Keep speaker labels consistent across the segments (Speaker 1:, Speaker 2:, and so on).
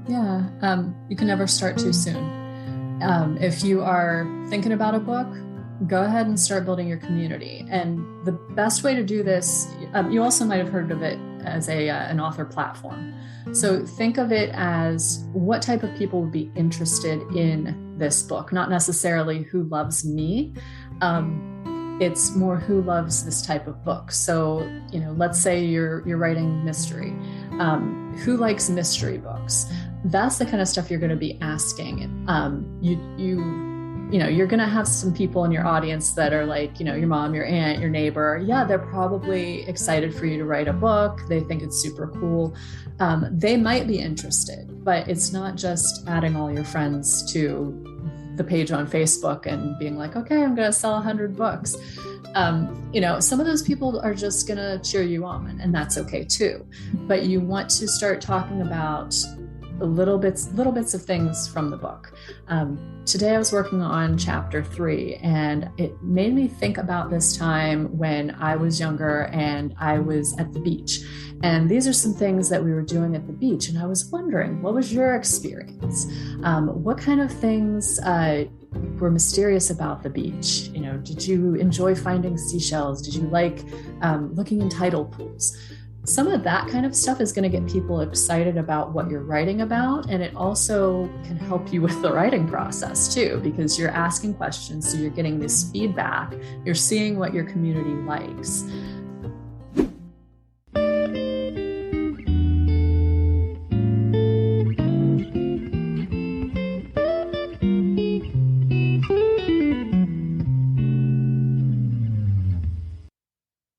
Speaker 1: Yeah, you can never start too soon. If you are thinking about a book, go ahead and start building your community. And the best way to do this, you also might have heard of it as an author platform. So think of it as what type of people would be interested in this book, not necessarily who loves me. It's more who loves this type of book. So, let's say you're writing mystery. Who likes mystery books? That's the kind of stuff you're going to be asking. You're going to have some people in your audience that are like, your mom, your aunt, your neighbor. Yeah, they're probably excited for you to write a book. They think it's super cool. They might be interested, but it's not just adding all your friends to the page on Facebook and being like, okay, I'm going to sell 100 books. Some of those people are just going to cheer you on, and that's okay too. But you want to start talking about little bits of things from the book. Today I was working on chapter 3, and it made me think about this time when I was younger and I was at the beach. And these are some things that we were doing at the beach. And I was wondering, what was your experience? What kind of things were mysterious about the beach? Did you enjoy finding seashells? Did you like looking in tidal pools? Some of that kind of stuff is going to get people excited about what you're writing about. And it also can help you with the writing process too, because you're asking questions. So you're getting this feedback. You're seeing what your community likes.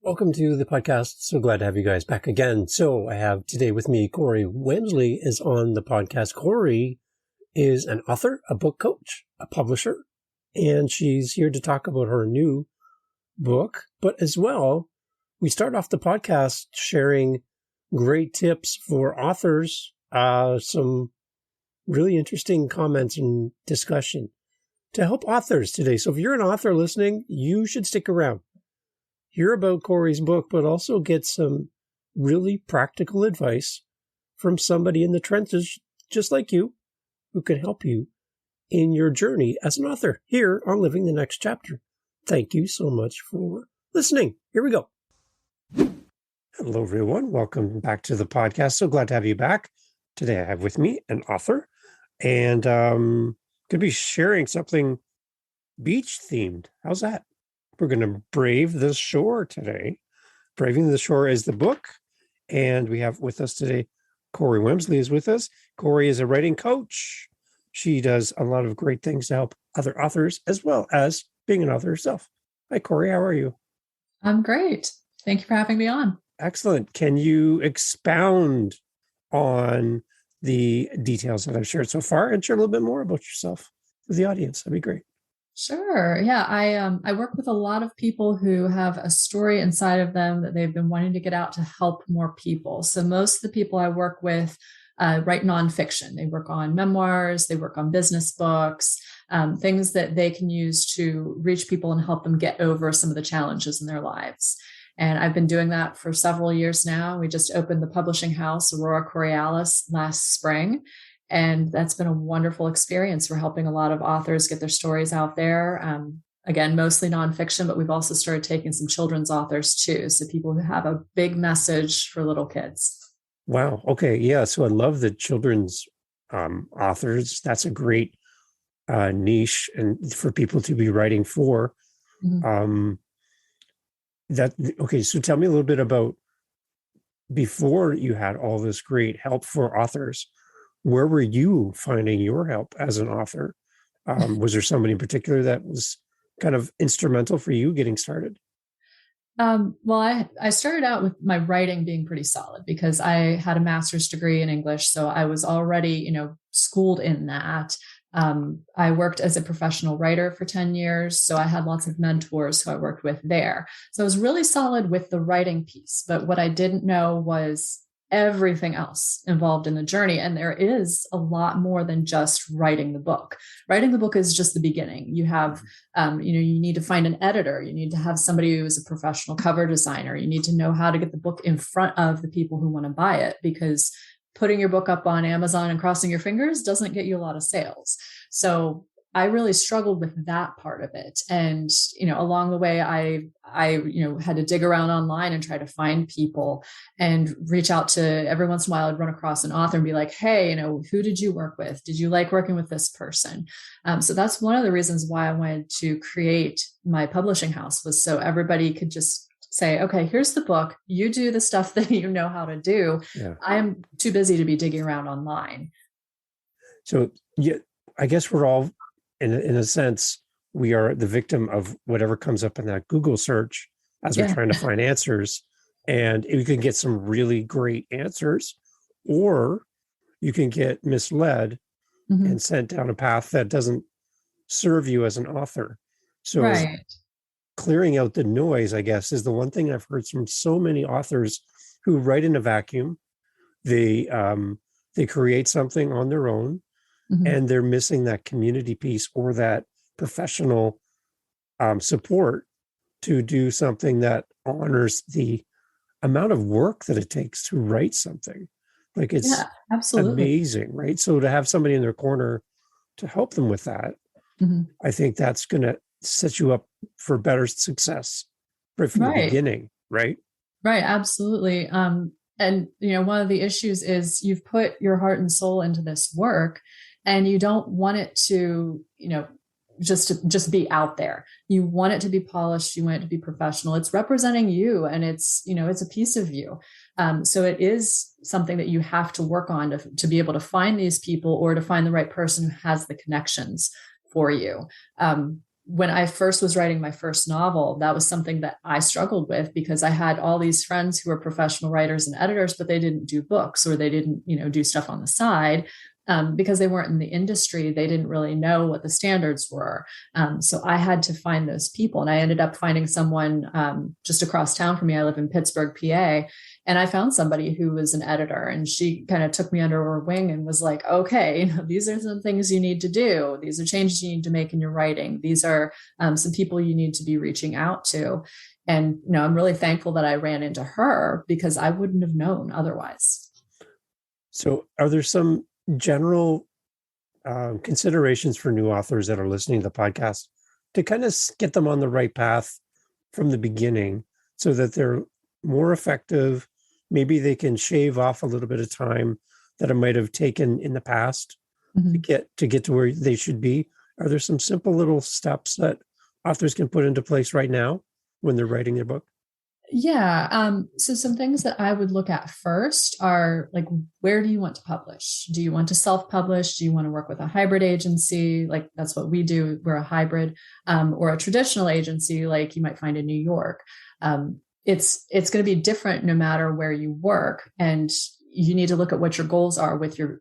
Speaker 2: Welcome to the podcast. So glad to have you guys back again. So I have today with me, Cori Wamsley is on the podcast. Cori is an author, a book coach, a publisher, and she's here to talk about her new book. But as well, we start off the podcast sharing great tips for authors, some really interesting comments and discussion to help authors today. So if you're an author listening, you should stick around. Hear about Cori's book, but also get some really practical advice from somebody in the trenches, just like you, who can help you in your journey as an author here on Living the Next Chapter. Thank you so much for listening. Here we go. Hello, everyone. Welcome back to the podcast. So glad to have you back. Today I have with me an author, and going to be sharing something beach-themed. How's that? We're going to brave the shore today. Braving the Shore is the book. And we have with us today, Cori Wamsley is with us. Cori is a writing coach. She does a lot of great things to help other authors, as well as being an author herself. Hi, Cori. How are you?
Speaker 1: I'm great. Thank you for having me on.
Speaker 2: Excellent. Can you expound on the details that I've shared so far and share a little bit more about yourself with the audience? That'd be great.
Speaker 1: Sure. Yeah. I work with a lot of people who have a story inside of them that they've been wanting to get out to help more people. So most of the people I work with write nonfiction. They work on memoirs, they work on business books, things that they can use to reach people and help them get over some of the challenges in their lives. And I've been doing that for several years now. We just opened the publishing house, Aurora Corialis, last spring. And that's been a wonderful experience. We're helping a lot of authors get their stories out there. Again, mostly nonfiction, but we've also started taking some children's authors too. So people who have a big message for little kids.
Speaker 2: Wow. Okay. Yeah. So I love the children's authors. That's a great niche and for people to be writing for. Mm-hmm. Okay. So tell me a little bit about before you had all this great help for authors. Where were you finding your help as an author? Was there somebody in particular that was kind of instrumental for you getting started?
Speaker 1: Well, I started out with my writing being pretty solid because I had a master's degree in English. So I was already, schooled in that. I worked as a professional writer for 10 years. So I had lots of mentors who I worked with there. So I was really solid with the writing piece. But what I didn't know was everything else involved in the journey. And there is a lot more than just writing the book. Writing the book is just the beginning. You have, you need to find an editor. You need to have somebody who is a professional cover designer. You need to know how to get the book in front of the people who want to buy it, because putting your book up on Amazon and crossing your fingers doesn't get you a lot of sales. So I really struggled with that part of it. And, along the way, I had to dig around online and try to find people and reach out to, every once in a while, I'd run across an author and be like, hey, who did you work with? Did you like working with this person? So that's one of the reasons why I wanted to create my publishing house, was so everybody could just say, okay, here's the book. You do the stuff that you know how to do. Yeah. I'm too busy to be digging around online.
Speaker 2: So yeah, I guess we're all, in a sense, we are the victim of whatever comes up in that Google search as we're trying to find answers. And you can get some really great answers, or you can get misled and sent down a path that doesn't serve you as an author. So clearing out the noise, I guess, is the one thing I've heard from so many authors who write in a vacuum. They create something on their own, and they're missing that community piece or that professional support to do something that honors the amount of work that it takes to write something. Like, it's amazing, right? So to have somebody in their corner to help them with that, I think that's going to set you up for better success right from the beginning, right?
Speaker 1: Right, absolutely. And, one of the issues is you've put your heart and soul into this work, and you don't want it to, just be out there. You want it to be polished. You want it to be professional. It's representing you, and it's a piece of you. So it is something that you have to work on to be able to find these people, or to find the right person who has the connections for you. When I first was writing my first novel, that was something that I struggled with, because I had all these friends who were professional writers and editors, but they didn't do books, or they didn't, do stuff on the side. Because they weren't in the industry, they didn't really know what the standards were. So I had to find those people. And I ended up finding someone just across town from me. I live in Pittsburgh, PA. And I found somebody who was an editor, and she kind of took me under her wing and was like, okay, these are some things you need to do. These are changes you need to make in your writing. These are some people you need to be reaching out to. And, I'm really thankful that I ran into her, because I wouldn't have known otherwise.
Speaker 2: So are there some general considerations for new authors that are listening to the podcast to kind of get them on the right path from the beginning, so that they're more effective? Maybe they can shave off a little bit of time that it might have taken in the past to get to where they should be. Are there some simple little steps that authors can put into place right now when they're writing their book?
Speaker 1: Yeah. So some things that I would look at first are, like, where do you want to publish? Do you want to self-publish? Do you want to work with a hybrid agency? Like, that's what we do. We're a hybrid, or a traditional agency, like you might find in New York. It's going to be different no matter where you work. And you need to look at what your goals are with your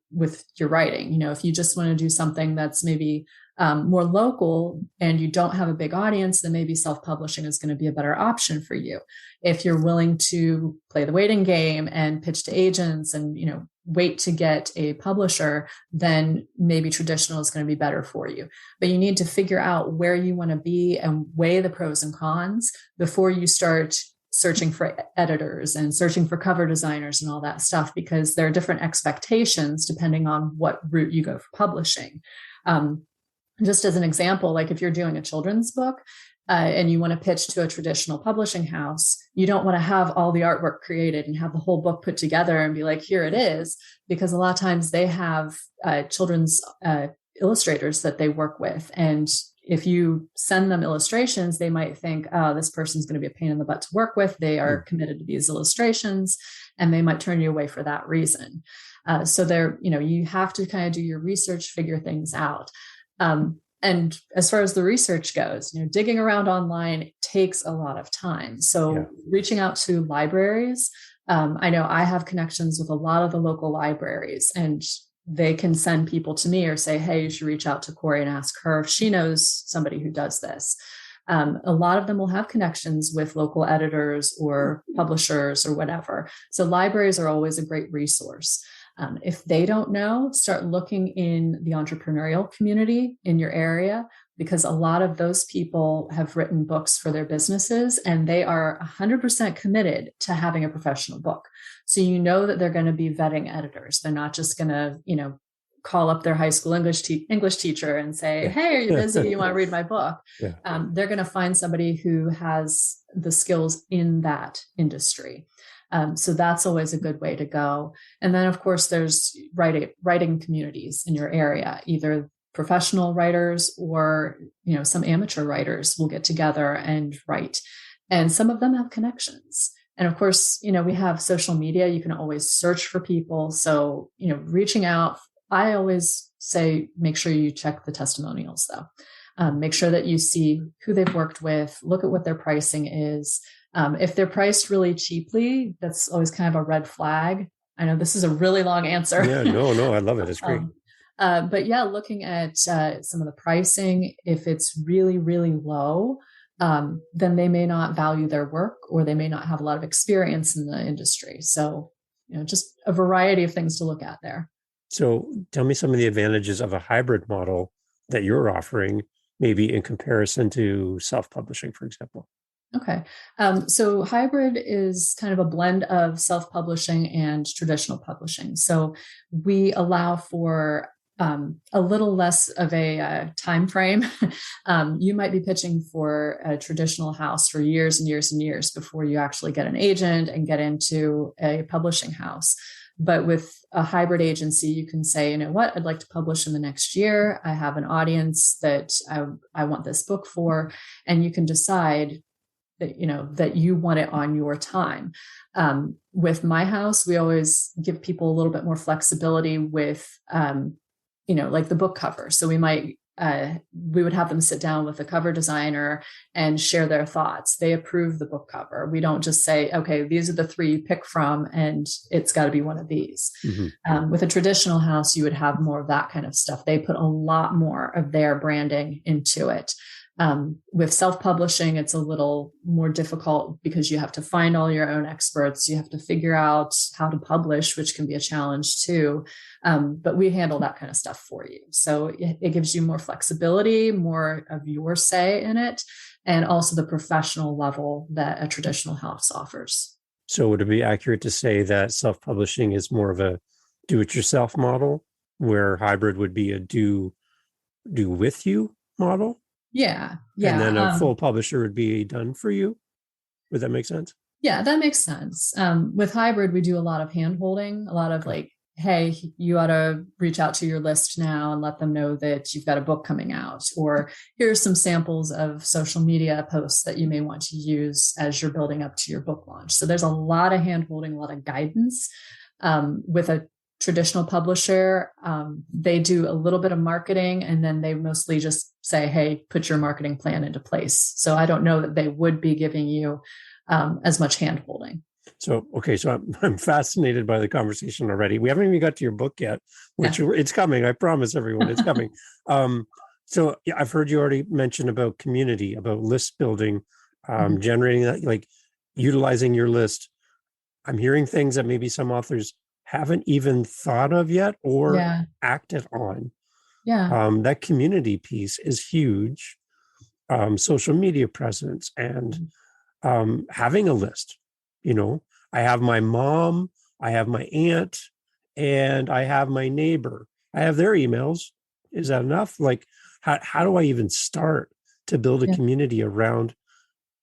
Speaker 1: writing. If you just want to do something that's maybe more local and you don't have a big audience, then maybe self-publishing is going to be a better option for you. If you're willing to play the waiting game and pitch to agents and, wait to get a publisher, then maybe traditional is going to be better for you. But you need to figure out where you want to be and weigh the pros and cons before you start searching for editors and searching for cover designers and all that stuff, because there are different expectations depending on what route you go for publishing. Just as an example, like if you're doing a children's book and you want to pitch to a traditional publishing house, you don't want to have all the artwork created and have the whole book put together and be like, here it is, because a lot of times they have children's illustrators that they work with. And if you send them illustrations, they might think, oh, this person's going to be a pain in the butt to work with. They are committed to these illustrations, and they might turn you away for that reason. So you have to kind of do your research, figure things out. And as far as the research goes, digging around online takes a lot of time. So reaching out to libraries, I know I have connections with a lot of the local libraries, and they can send people to me or say, hey, you should reach out to Cori and ask her if she knows somebody who does this. A lot of them will have connections with local editors or publishers or whatever. So libraries are always a great resource. If they don't know, start looking in the entrepreneurial community in your area, because a lot of those people have written books for their businesses and they are 100% committed to having a professional book. So you know that they're going to be vetting editors. They're not just going to, call up their high school English teacher and say, hey, are you busy? You want to read my book?
Speaker 2: Yeah.
Speaker 1: They're going to find somebody who has the skills in that industry. So that's always a good way to go. And then, of course, there's writing communities in your area, either professional writers or, some amateur writers will get together and write. And some of them have connections. And of course, we have social media. You can always search for people. So, reaching out, I always say, make sure you check the testimonials though. Make sure that you see who they've worked with, look at what their pricing is. If they're priced really cheaply, that's always kind of a red flag. I know this is a really long answer.
Speaker 2: Yeah, no, I love it. It's great.
Speaker 1: But yeah, looking at some of the pricing, if it's really, really low, then they may not value their work or they may not have a lot of experience in the industry. So, just a variety of things to look at there.
Speaker 2: So tell me some of the advantages of a hybrid model that you're offering, maybe in comparison to self-publishing, for example.
Speaker 1: Okay. So hybrid is kind of a blend of self-publishing and traditional publishing. So we allow for a little less of a time frame. You might be pitching for a traditional house for years and years and years before you actually get an agent and get into a publishing house. But with a hybrid agency, you can say, I'd like to publish in the next year. I have an audience that I want this book for, and you can decide that you want it on your time. With my house, we always give people a little bit more flexibility with, like the book cover. So we would have them sit down with the cover designer and share their thoughts. They approve the book cover. We don't just say, okay, these are the 3 you pick from, and it's got to be one of these. Mm-hmm. With a traditional house, you would have more of that kind of stuff. They put a lot more of their branding into it. With self-publishing, it's a little more difficult because you have to find all your own experts. You have to figure out how to publish, which can be a challenge too. But we handle that kind of stuff for you. So it gives you more flexibility, more of your say in it, and also the professional level that a traditional house offers.
Speaker 2: So would it be accurate to say that self-publishing is more of a do-it-yourself model, where hybrid would be a do-with-you model?
Speaker 1: Yeah.
Speaker 2: And then a full publisher would be done for you. Would that make sense?
Speaker 1: Yeah, that makes sense. With hybrid, we do a lot of hand-holding, a lot of like, hey, you ought to reach out to your list now and let them know that you've got a book coming out. Or here's some samples of social media posts that you may want to use as you're building up to your book launch. So there's a lot of hand-holding, a lot of guidance. With a traditional publisher, they do a little bit of marketing, and then they mostly just say, hey, put your marketing plan into place. So I don't know that they would be giving you as much hand holding.
Speaker 2: So, okay. So I'm fascinated by the conversation already. We haven't even got to your book yet, which it's coming. I promise everyone it's coming. So yeah, I've heard you already mention about community, about list building, generating that, like utilizing your list. I'm hearing things that maybe some authors haven't even thought of yet or acted on.
Speaker 1: Yeah.
Speaker 2: That community piece is huge. Social media presence and having a list. I have my mom, I have my aunt, and I have my neighbor. I have their emails. Is that enough? Like, how do I even start to build a community around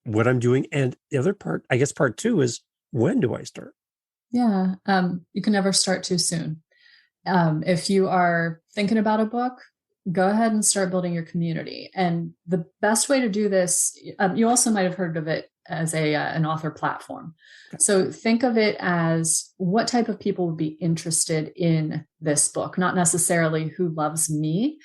Speaker 2: what I'm doing? And the other part, I guess part 2 is, when do I start?
Speaker 1: Yeah. You can never start too soon. If you are thinking about a book, go ahead and start building your community. And the best way to do this, you also might have heard of it as an author platform. So think of it as, what type of people would be interested in this book? Not necessarily who loves me.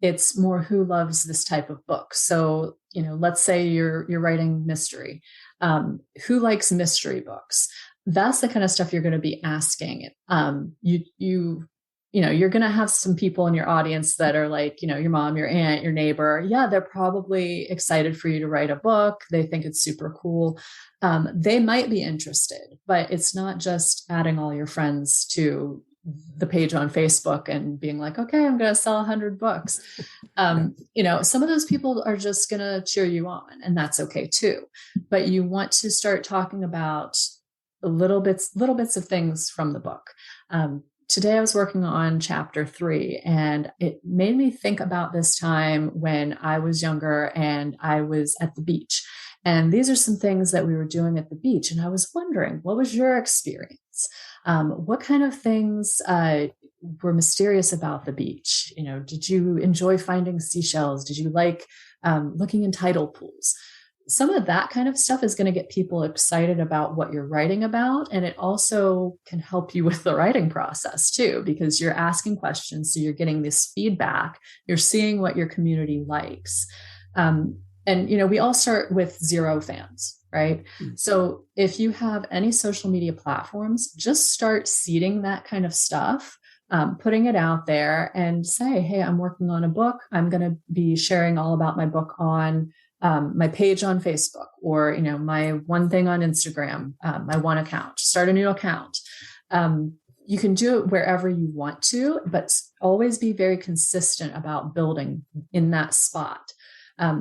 Speaker 1: It's more who loves this type of book. So, let's say you're writing mystery. Who likes mystery books? That's the kind of stuff you're going to be asking. You you're going to have some people in your audience that are like, your mom, your aunt, your neighbor. Yeah, they're probably excited for you to write a book. They think it's super cool. They might be interested, but it's not just adding all your friends to the page on Facebook and being like, okay, I'm going to sell 100 books. Some of those people are just going to cheer you on, and that's okay too. But you want to start talking about little bits of things from the book. Today I was working on chapter 3, and it made me think about this time when I was younger and I was at the beach. And these are some things that we were doing at the beach. And I was wondering, what was your experience? What kind of things were mysterious about the beach? Did you enjoy finding seashells? Did you like looking in tidal pools? Some of that kind of stuff is going to get people excited about what you're writing about. And it also can help you with the writing process too, because you're asking questions. So you're getting this feedback. You're seeing what your community likes. We all start with 0 fans, right? Mm-hmm. So if you have any social media platforms, just start seeding that kind of stuff, putting it out there and say, hey, I'm working on a book. I'm going to be sharing all about my book on my page on Facebook, or, my one thing on Instagram, my one account. Start a new account. You can do it wherever you want to, but always be very consistent about building in that spot.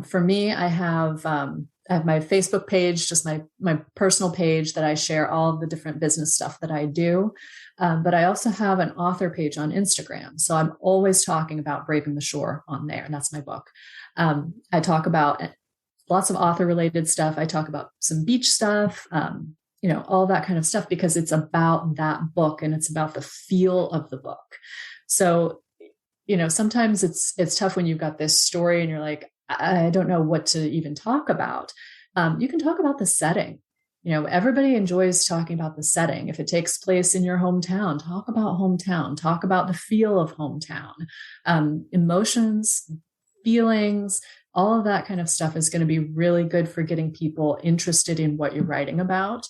Speaker 1: For me, I have my Facebook page, just my personal page that I share all of the different business stuff that I do. But I also have an author page on Instagram. So I'm always talking about Braving the Shore on there. And that's my book. I talk about lots of author related stuff. I talk about some beach stuff, all that kind of stuff, because it's about that book and it's about the feel of the book. So, sometimes it's tough when you've got this story and you're like, I don't know what to even talk about. You can talk about the setting. Everybody enjoys talking about the setting. If it takes place in your hometown, talk about hometown, talk about the feel of hometown, emotions, feelings, all of that kind of stuff is going to be really good for getting people interested in what you're writing about.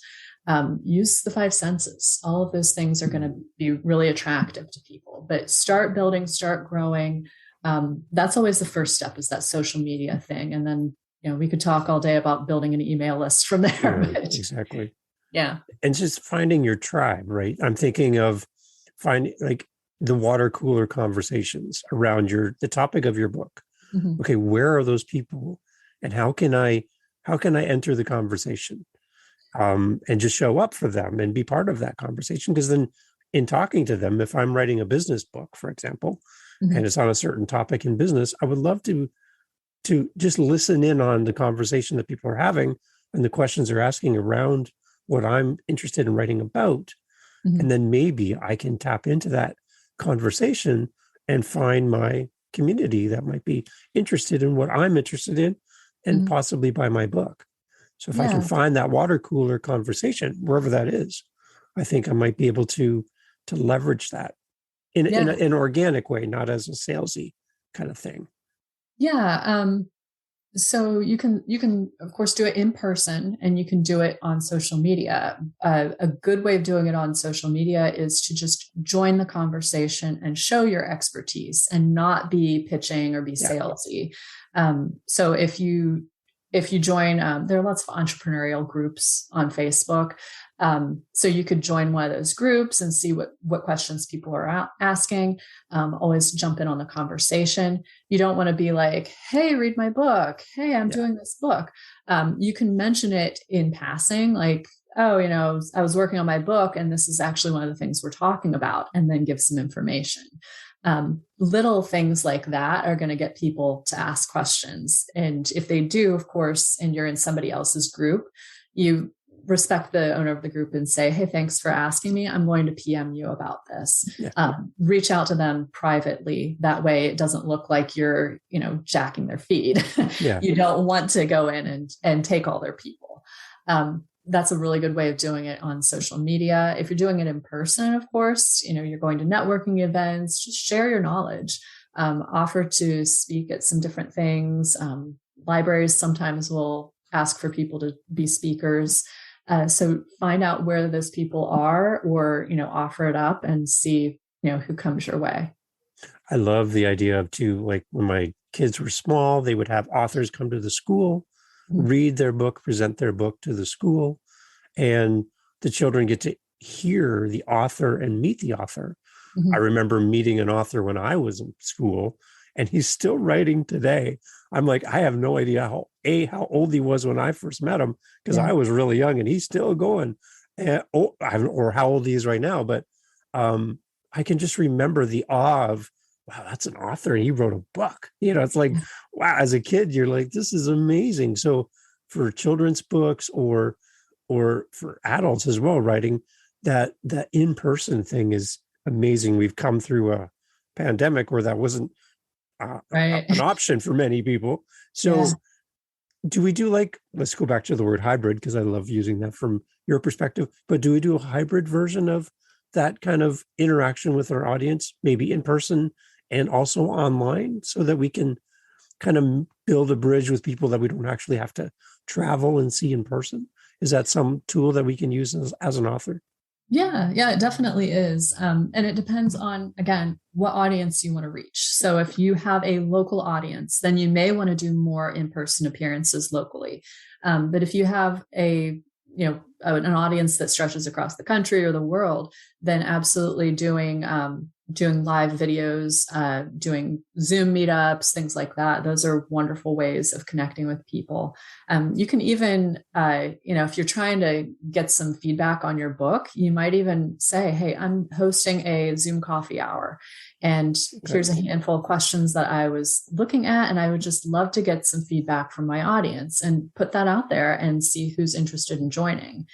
Speaker 1: Use the 5 senses. All of those things are going to be really attractive to people, but start building, start growing. That's always the first step, is that social media thing. And then, we could talk all day about building an email list from there.
Speaker 2: Right, exactly.
Speaker 1: Yeah.
Speaker 2: And just finding your tribe, right? I'm thinking of finding like the water cooler conversations around the topic of your book. Mm-hmm. Okay, where are those people, and how can I enter the conversation, and just show up for them and be part of that conversation? Because then, in talking to them, if I'm writing a business book, for example, mm-hmm. and it's on a certain topic in business, I would love to just listen in on the conversation that people are having and the questions they're asking around what I'm interested in writing about, mm-hmm. and then maybe I can tap into that conversation and find my community that might be interested in what I'm interested in, and mm-hmm. possibly buy my book. So if I can find that water cooler conversation, wherever that is, I think I might be able to leverage that in an organic way, not as a salesy kind of thing.
Speaker 1: Yeah. So you can of course do it in person, and you can do it on social media. A good way of doing it on social media is to just join the conversation and show your expertise and not be pitching or be salesy. So if you join, there are lots of entrepreneurial groups on Facebook. So you could join one of those groups and see what questions people are asking. Always jump in on the conversation. You don't want to be like, hey, read my book. Hey, I'm doing this book. You can mention it in passing, like, oh, I was working on my book and this is actually one of the things we're talking about, and then give some information. Little things like that are going to get people to ask questions. And if they do, of course, and you're in somebody else's group, you respect the owner of the group and say, hey, thanks for asking me. I'm going to PM you about this. Reach out to them privately. That way it doesn't look like you're, jacking their feed. You don't want to go in and take all their people. That's a really good way of doing it on social media. If you're doing it in person, of course, you're going to networking events, just share your knowledge, offer to speak at some different things. Libraries sometimes will ask for people to be speakers. So find out where those people are, or, offer it up and see who comes your way.
Speaker 2: I love the idea of too, like when my kids were small, they would have authors come to the school, read their book, present their book to the school, and the children get to hear the author and meet the author. I remember meeting an author when I was in school, and he's still writing today. I'm like, I have no idea how old he was when I first met him, because I was really young, and he's still going. Or how old he is right now, but I can just remember the awe of, wow, that's an author and he wrote a book. It's like, wow, as a kid, you're like, this is amazing. So for children's books or for adults as well, writing, that in-person thing is amazing. We've come through a pandemic where that wasn't an option for many people. So do we do, like, let's go back to the word hybrid, because I love using that from your perspective, but do we do a hybrid version of that kind of interaction with our audience, maybe in person and also online, so that we can kind of build a bridge with people that we don't actually have to travel and see in person? Is that some tool that we can use as an author?
Speaker 1: Yeah, it definitely is. And it depends on, again, what audience you want to reach. So if you have a local audience, then you may want to do more in-person appearances locally. But if you have an audience that stretches across the country or the world, then absolutely doing live videos, doing Zoom meetups, things like that. Those are wonderful ways of connecting with people. You can even, if you're trying to get some feedback on your book, you might even say, hey, I'm hosting a Zoom coffee hour, and here's a handful of questions that I was looking at, and I would just love to get some feedback from my audience, and put that out there and see who's interested in joining.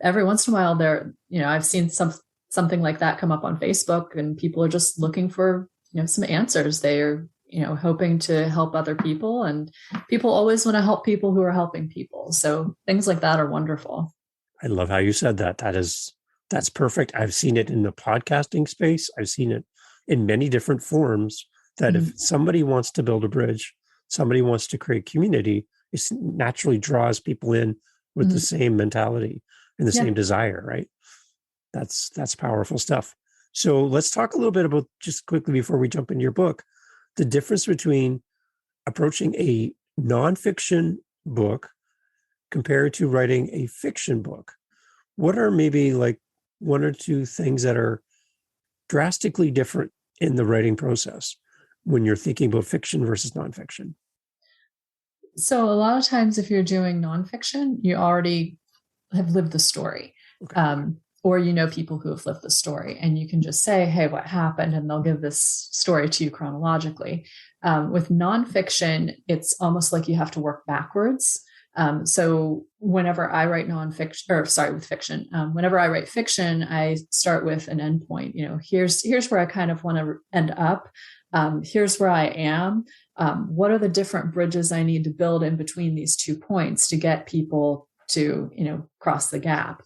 Speaker 1: Every once in a while I've seen something like that come up on Facebook, and people are just looking for, some answers. They are, hoping to help other people, and people always want to help people who are helping people. So things like that are wonderful.
Speaker 2: I love how you said that. That's perfect. I've seen it in the podcasting space. I've seen it in many different forms, that if somebody wants to build a bridge, somebody wants to create community, it naturally draws people in with the same mentality and the same desire, right? That's powerful stuff. So let's talk a little bit about, just quickly before we jump into your book, the difference between approaching a nonfiction book compared to writing a fiction book. What are maybe like one or two things that are drastically different in the writing process when you're thinking about fiction versus nonfiction?
Speaker 1: So a lot of times, if you're doing nonfiction, you already have lived the story. Or people who have lived the story, and you can just say, hey, what happened? And they'll give this story to you chronologically. With nonfiction, it's almost like you have to work backwards. So whenever I write with fiction, whenever I write fiction, I start with an endpoint. Here's where I kind of want to end up. Here's where I am. What are the different bridges I need to build in between these 2 points to get people to, cross the gap?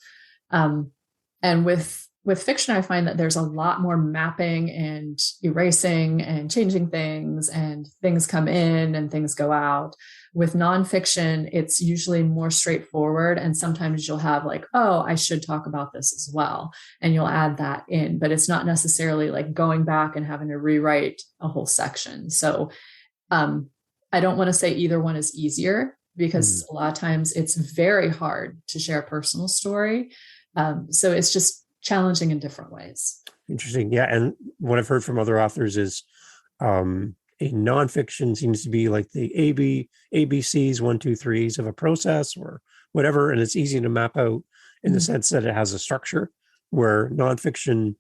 Speaker 1: And with fiction, I find that there's a lot more mapping and erasing and changing things, and things come in and things go out. With nonfiction, it's usually more straightforward. And sometimes you'll have like, oh, I should talk about this as well, and you'll add that in, but it's not necessarily like going back and having to rewrite a whole section. So I don't want to say either one is easier, because a lot of times it's very hard to share a personal story. So it's just challenging in different ways.
Speaker 2: Interesting. Yeah. And what I've heard from other authors is a nonfiction seems to be like the ABCs, 1, 2, 3s of a process or whatever. And it's easy to map out in the sense that it has a structure, where nonfiction,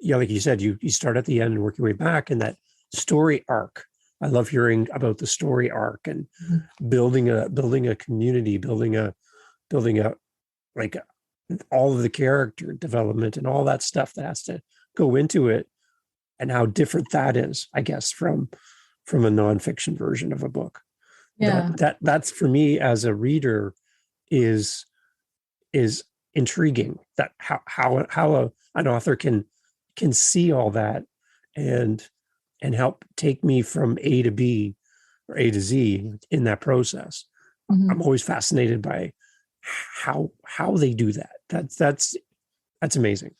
Speaker 2: like you said, you start at the end and work your way back, and that story arc. I love hearing about the story arc and building a community, building a like all of the character development and all that stuff that has to go into it, and how different that is, I guess, from a nonfiction version of a book.
Speaker 1: Yeah.
Speaker 2: That's for me as a reader is intriguing, that how an author can see all that and help take me from A to B or A to Z in that process. I'm always fascinated by how they do that. That's amazing.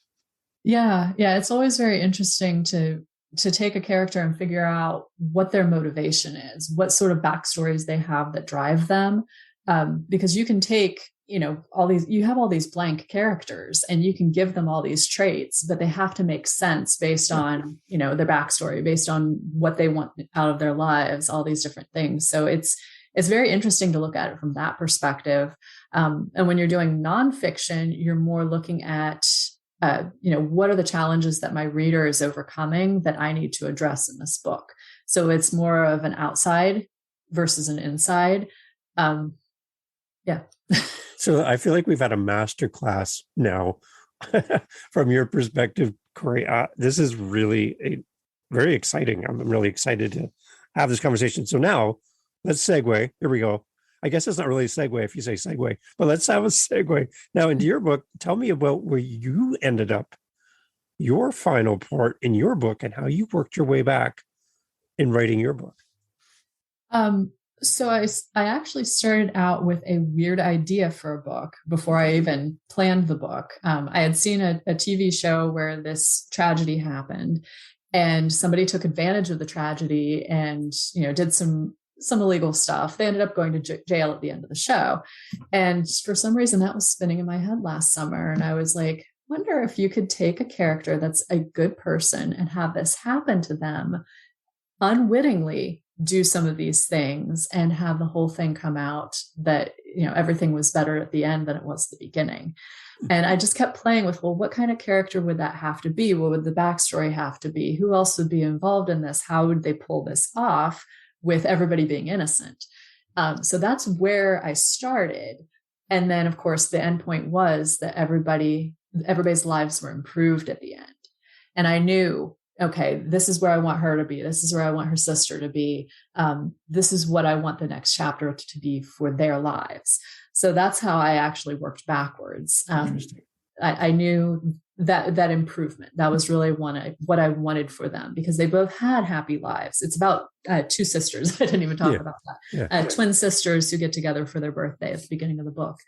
Speaker 1: Yeah, yeah, it's always very interesting to take a character and figure out what their motivation is, what sort of backstories they have that drive them. Because you can take, you have all these blank characters and you can give them all these traits, but they have to make sense based
Speaker 2: Yeah.
Speaker 1: on, their backstory, based on what they want out of their lives, all these different things. So it's very interesting to look at it from that perspective. And when you're doing nonfiction, you're more looking at what are the challenges that my reader is overcoming that I need to address in this book? So it's more of an outside versus an inside. Yeah.
Speaker 2: So I feel like we've had a master class now from your perspective, Cori. This is really very exciting. I'm really excited to have this conversation. So now let's segue. Here we go. I guess it's not really a segue if you say segue, but let's have a segue now into your book. Tell me about where you ended up, your final part in your book, and how you worked your way back in writing your book.
Speaker 1: So I actually started out with a weird idea for a book before I even planned the book. I had seen a TV show where this tragedy happened, and somebody took advantage of the tragedy and did some illegal stuff. They ended up going to jail at the end of the show. And for some reason that was spinning in my head last summer. And I was like, wonder if you could take a character that's a good person and have this happen to them, unwittingly do some of these things and have the whole thing come out that, everything was better at the end than it was at the beginning. And I just kept playing with, well, what kind of character would that have to be? What would the backstory have to be? Who else would be involved in this? How would they pull this off with everybody being innocent? So that's where I started. And then, of course, the end point was that everybody's lives were improved at the end. And I knew, okay, this is where I want her to be. This is where I want her sister to be. This is what I want the next chapter to be for their lives. So that's how I actually worked backwards. I knew that improvement, that was really what I wanted for them, because they both had happy lives. It's about two sisters. I didn't even talk about that. Yeah. Twin sisters who get together for their birthday at the beginning of the book.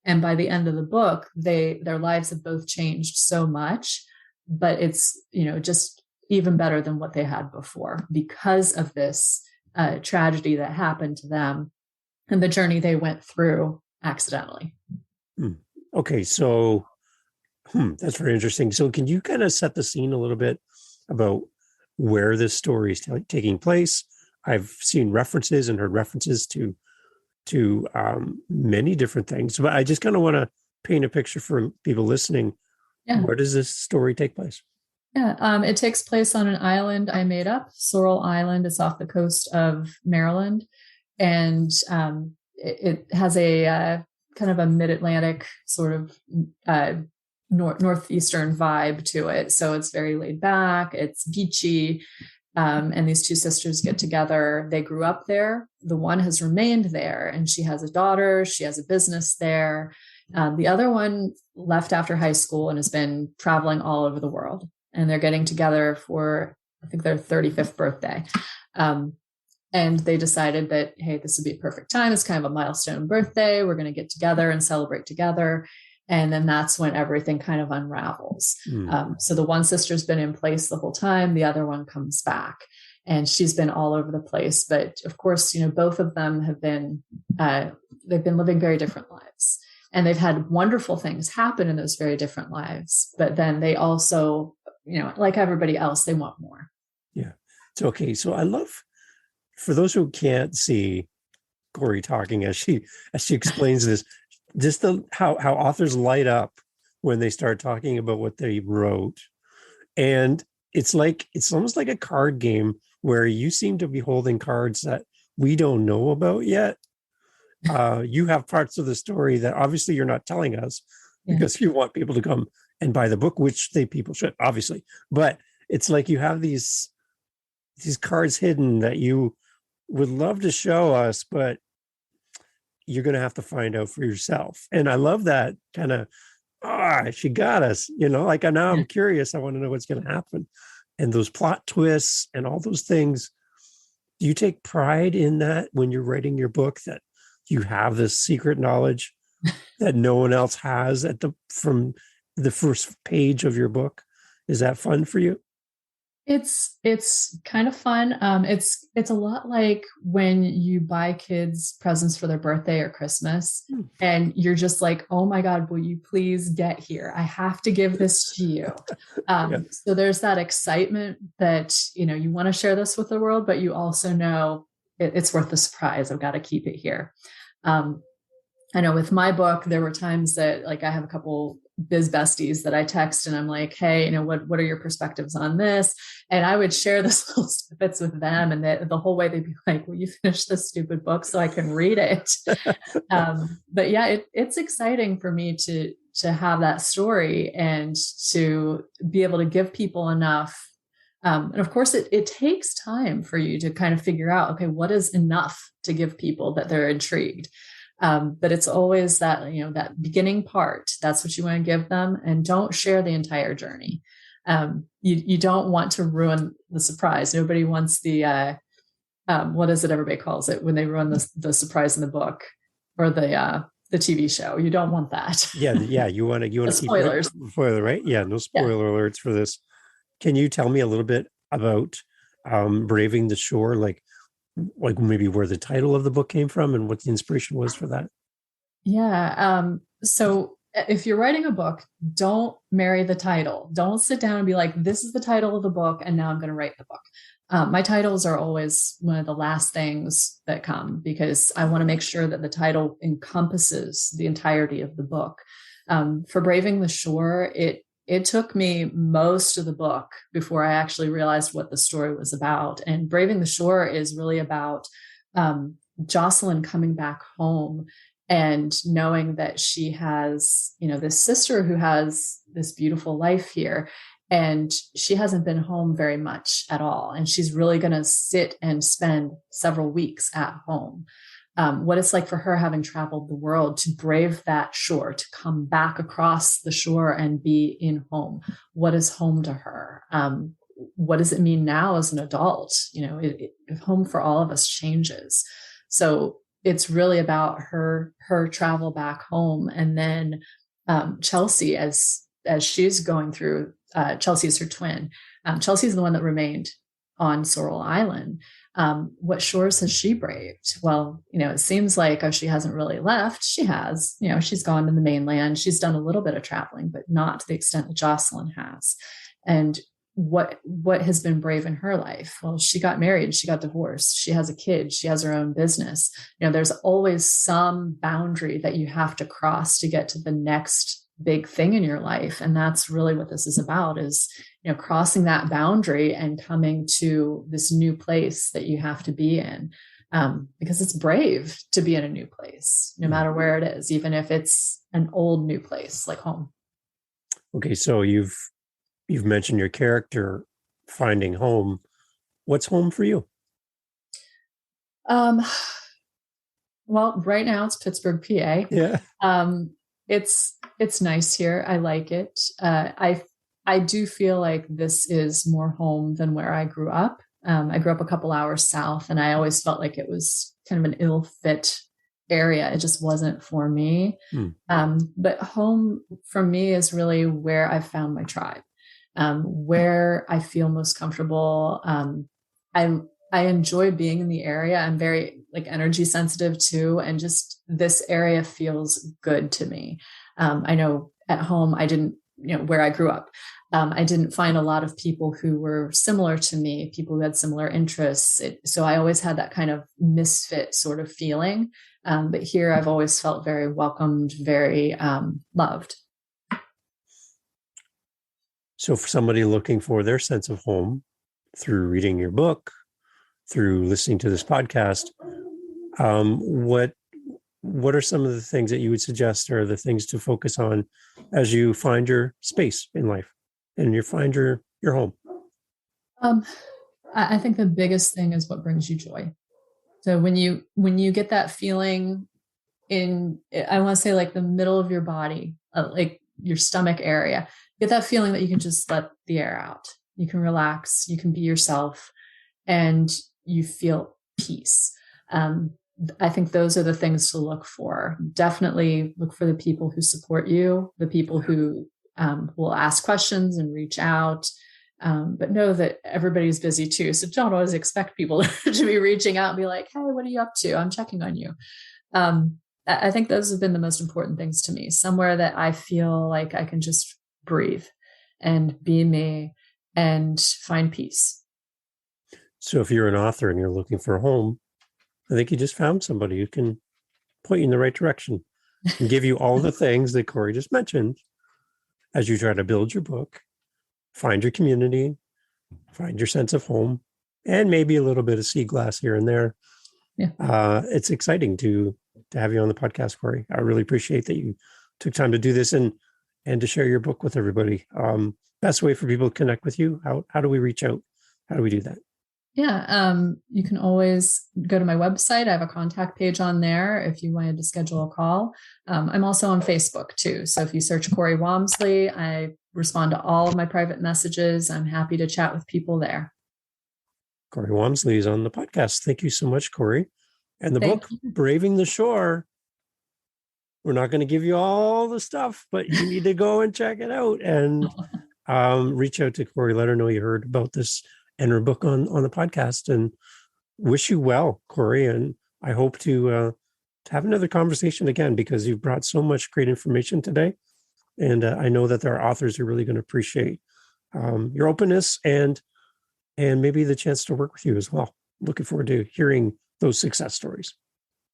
Speaker 1: And by the end of the book, their lives have both changed so much, but it's, just even better than what they had before because of this tragedy that happened to them and the journey they went through accidentally.
Speaker 2: Okay, so that's very interesting. So can you kind of set the scene a little bit about where this story is taking place? I've seen references and heard references to many different things, but I just kind of want to paint a picture for people listening. Yeah. Where does this story take place?
Speaker 1: Yeah, it takes place on an island I made up, Sorrel Island. It's off the coast of Maryland, and it has a kind of a mid-Atlantic sort of northeastern vibe to it. So it's very laid back, it's beachy, and these two sisters get together. They grew up there. The one has remained there, and she has a daughter. She has a business there. The other one left after high school and has been traveling all over the world. And they're getting together for, I think, their 35th birthday. And they decided that, hey, this would be a perfect time. It's kind of a milestone birthday. We're going to get together and celebrate together. And then that's when everything kind of unravels. So the one sister's been in place the whole time. The other one comes back. And she's been all over the place. But of course, both of them have been, they've been living very different lives. And they've had wonderful things happen in those very different lives. But then they also, like everybody else, they want more.
Speaker 2: Yeah. So, okay. So I love, for those who can't see Cori talking as she explains this, just how authors light up when they start talking about what they wrote. And it's almost like a card game where you seem to be holding cards that we don't know about yet. You have parts of the story that obviously you're not telling us because you want people to come and buy the book, which people should, obviously. But it's like you have these cards hidden that you would love to show us, but you're going to have to find out for yourself. And I love that kind of, she got us, like now I'm curious. I want to know what's going to happen. And those plot twists and all those things. Do you take pride in that when you're writing your book, that you have this secret knowledge that no one else has from the first page of your book? Is that fun for you?
Speaker 1: It's kind of fun. It's a lot like when you buy kids presents for their birthday or Christmas, and you're just like, oh my God, will you please get here? I have to give this to you.
Speaker 2: Yeah.
Speaker 1: So there's that excitement that, you want to share this with the world, but you also know it's worth the surprise. I've got to keep it here. I know with my book, there were times that like I have a couple biz besties that I text and I'm like, hey, what are your perspectives on this? And I would share this little snippets with them. And the whole way they'd be like, will you finish this stupid book so I can read it? But yeah, it's exciting for me to have that story and to be able to give people enough. And of course, it takes time for you to kind of figure out, okay, what is enough to give people that they're intrigued? But it's always that, that beginning part, that's what you want to give them, and don't share the entire journey. You don't want to ruin the surprise. Nobody wants the, what is it everybody calls it when they ruin the surprise in the book or the TV show. You don't want that.
Speaker 2: Yeah. You want to keep
Speaker 1: spoilers.
Speaker 2: Spoiler, right? Yeah. No spoiler alerts for this. Can you tell me a little bit about Braving the Shore? Like maybe where the title of the book came from and what the inspiration was for that?
Speaker 1: Yeah. So if you're writing a book, don't marry the title. Don't sit down and be like, this is the title of the book, and now I'm going to write the book. My titles are always one of the last things that come because I want to make sure that the title encompasses the entirety of the book. For Braving the Shore, it took me most of the book before I actually realized what the story was about. And Braving the Shore is really about Jocelyn coming back home and knowing that she has, this sister who has this beautiful life here. And she hasn't been home very much at all. And she's really going to sit and spend several weeks at home. What it's like for her, having traveled the world, to brave that shore, to come back across the shore and be in home. What is home to her? What does it mean now as an adult? Home for all of us changes. So it's really about her travel back home. And then Chelsea, as she's going through, Chelsea is her twin. Chelsea is the one that remained on Sorrel Island. What shores has she braved? Well, it seems like she hasn't really left. She has, she's gone to the mainland. She's done a little bit of traveling, but not to the extent that Jocelyn has. And what has been brave in her life? Well, she got married, she got divorced, she has a kid, she has her own business. There's always some boundary that you have to cross to get to the next big thing in your life. And that's really what this is about, is, crossing that boundary and coming to this new place that you have to be in. Because it's brave to be in a new place, no matter where it is, even if it's an old new place like home.
Speaker 2: Okay. So you've mentioned your character finding home. What's home for you?
Speaker 1: Well, right now it's Pittsburgh, PA.
Speaker 2: Yeah.
Speaker 1: It's nice here. I like it. I do feel like this is more home than where I grew up. I grew up a couple hours south, and I always felt like it was kind of an ill-fit area. It just wasn't for me. But home for me is really where I found my tribe, where I feel most comfortable. I enjoy being in the area. I'm very energy sensitive too. And just this area feels good to me. I know at home, I didn't, where I grew up, I didn't find a lot of people who were similar to me, people who had similar interests. So I always had that kind of misfit sort of feeling. But here I've always felt very welcomed, very loved.
Speaker 2: So for somebody looking for their sense of home through reading your book, through listening to this podcast, what are some of the things that you would suggest are the things to focus on as you find your space in life and you find your home?
Speaker 1: I think the biggest thing is what brings you joy. So when you get that feeling in, I want to say the middle of your body, like your stomach area, get that feeling that you can just let the air out. You can relax, you can be yourself, and you feel peace. I think those are the things to look for. Definitely look for the people who support you, the people who We'll ask questions and reach out. But know that everybody's busy too. So don't always expect people to be reaching out and be like, hey, what are you up to? I'm checking on you. I think those have been the most important things to me. Somewhere that I feel like I can just breathe and be me and find peace.
Speaker 2: So if you're an author and you're looking for a home, I think you just found somebody who can point you in the right direction and give you all the things that Cori just mentioned as you try to build your book, find your community, find your sense of home, and maybe a little bit of sea glass here and there. Yeah. It's exciting to have you on the podcast, Cori. I really appreciate that you took time to do this and to share your book with everybody. Best way for people to connect with you, how do we reach out? How do we do that?
Speaker 1: Yeah, you can always go to my website. I have a contact page on there if you wanted to schedule a call. I'm also on Facebook too. So if you search Cori Wamsley, I respond to all of my private messages. I'm happy to chat with people there.
Speaker 2: Cori Wamsley is on the podcast. Thank you so much, Cori. And the book, Braving the Shore, we're not going to give you all the stuff, but you need to go and check it out and reach out to Cori. Let her know you heard about this and her book on the podcast, and wish you well, Cori. And I hope to have another conversation again, because you've brought so much great information today. And I know that there are authors who are really going to appreciate your openness and maybe the chance to work with you as well. Looking forward to hearing those success stories.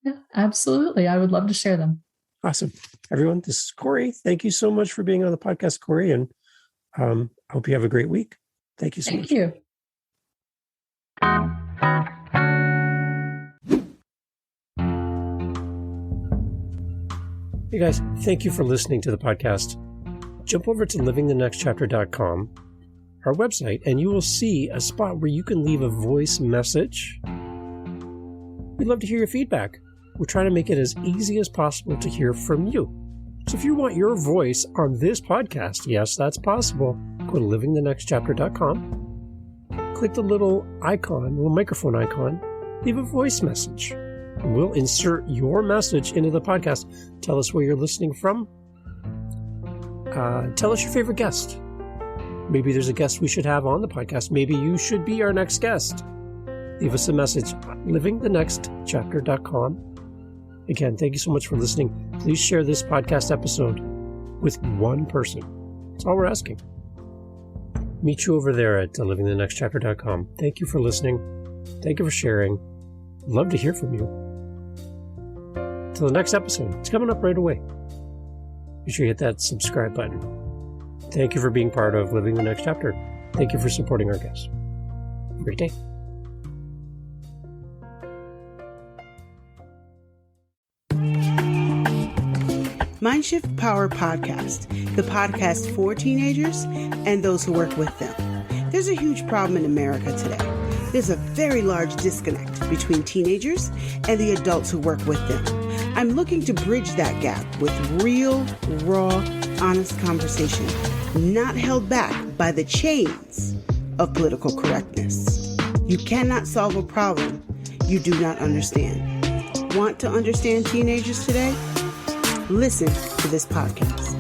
Speaker 1: Yeah, absolutely. I would love to share them.
Speaker 2: Awesome. Everyone, this is Cori. Thank you so much for being on the podcast, Cori. And I hope you have a great week. Thank you so much.
Speaker 1: Thank you.
Speaker 2: Hey guys, thank you for listening to the podcast. Jump over to livingthenextchapter.com, our website, and you will see a spot where you can leave a voice message. We'd love to hear your feedback. We're trying to make it as easy as possible to hear from you. So if you want your voice on this podcast, yes, that's possible. Go to livingthenextchapter.com. Click the little microphone icon, leave a voice message. And we'll insert your message into the podcast. Tell us where you're listening from. Tell us your favorite guest. Maybe there's a guest we should have on the podcast. Maybe you should be our next guest. Leave us a message at livingthenextchapter.com. Again, thank you so much for listening. Please share this podcast episode with one person. That's all we're asking. Meet you over there at livingthenextchapter.com. Thank you for listening. Thank you for sharing. Love to hear from you. Till the next episode. It's coming up right away. Be sure you hit that subscribe button. Thank you for being part of Living the Next Chapter. Thank you for supporting our guests. Have a great day.
Speaker 3: Mindshift Power Podcast, the podcast for teenagers and those who work with them. There's a huge problem in America today. There's a very large disconnect between teenagers and the adults who work with them. I'm looking to bridge that gap with real, raw, honest conversation, not held back by the chains of political correctness. You cannot solve a problem you do not understand. Want to understand teenagers today? Listen to this podcast.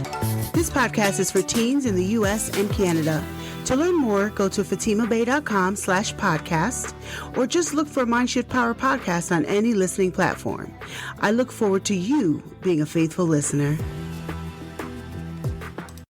Speaker 3: This podcast is for teens in the U.S. and Canada. To learn more, go to fatimabay.com/podcast or just look for Mindshift Power Podcast on any listening platform. I look forward to you being a faithful listener.